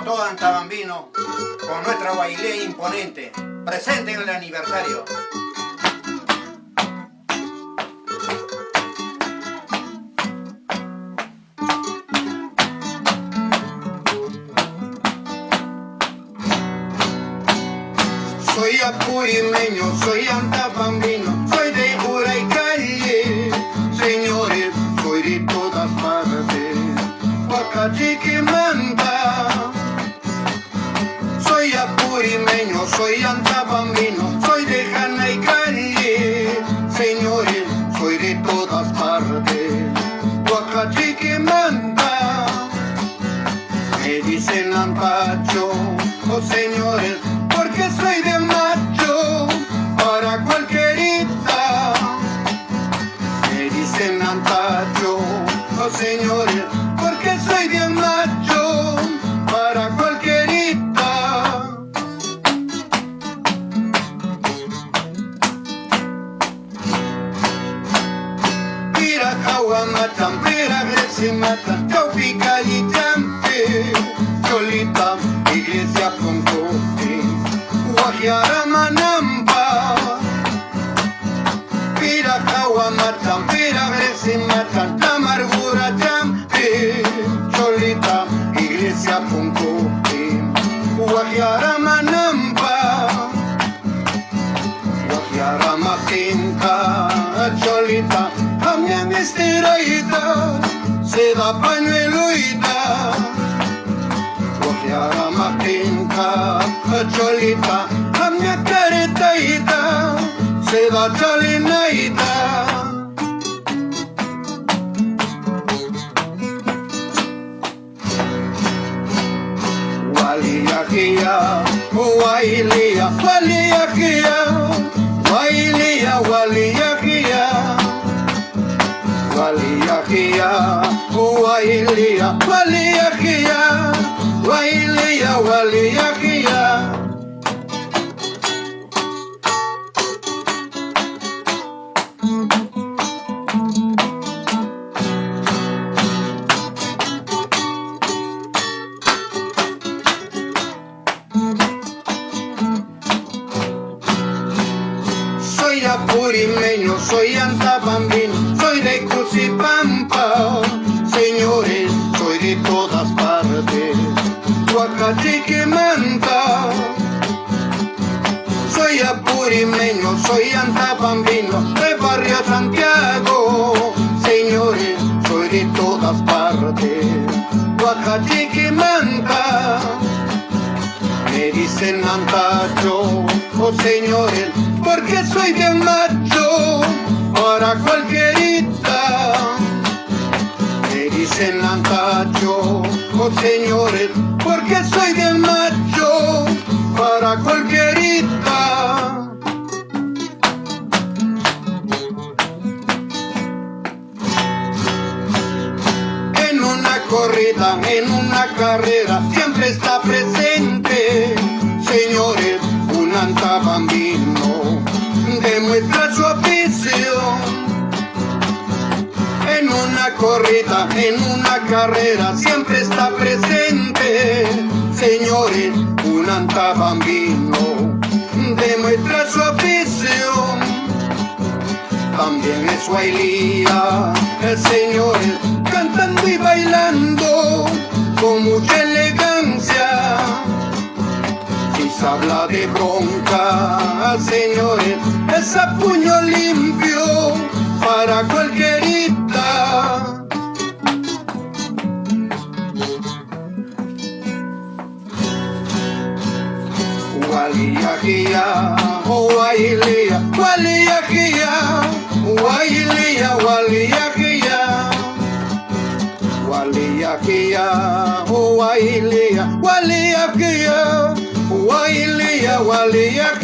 como todo Antabambino, con nuestra bailé imponente, presente en el aniversario. Soy apurimeño, soy antabambino, soy de Jura y Calle, señores, soy de todas partes, Huacachiquimanta. Soy apurimeño, soy antabambino, soy de Jana y Calle, señores, soy de todas partes, Huacachiquimanta. Me dicen Ampacho, oh señores, porque soy de macho para cualquierita. Me dicen Antacho, oh señores, porque soy de macho para cualquierita. Pira Caguamatan, pira Gresimatan, Chaupica y Champe, Cholita, iglesia con cote. Guajaramanampa, pira Caguamatan, pira Gresimatan, Tamargura Champe, Cholita, iglesia Puncote. Guajaramanampa, Guajaramaquinta, Cholita, Jamia Mistiraita, Seda Pañueloita. Guajaramaquinta, Cholita, Jamia Caretaita, Seda Cholinaita. Waliakia, Wailia, Waliakia, Wailia, Waliakia, Waliakia, Wailia, Waliakia, Wailia, Waliakia. Soy apurimeño, soy antabambino, soy de Crucipampa, señores, soy de todas partes, Huacachiquimanta. Soy apurimeño, soy antabambino, de barrio Santiago, señores, soy de todas partes, Huacachiquimanta. Me dicen Antacho, oh señores, porque soy de macho para cualquierita. Me dicen Antacho, oh señores, porque soy de macho para cualquierita. En una corrida, en una carrera, siempre está presente, señores, un antabambino demuestra su oficio. En una corrida, en una carrera, siempre está presente, señores, un antabambino demuestra su oficio. También es Wailía, señores, cantando y bailando con mucha elegancia. Si se habla de bronca, señores, es a puño limpio para cualquierita. Waliakia, Wailia, Waliakia, Wailia, Waliakia, Waliakia, Wailia, Waliakia, Wailia, Waliakia.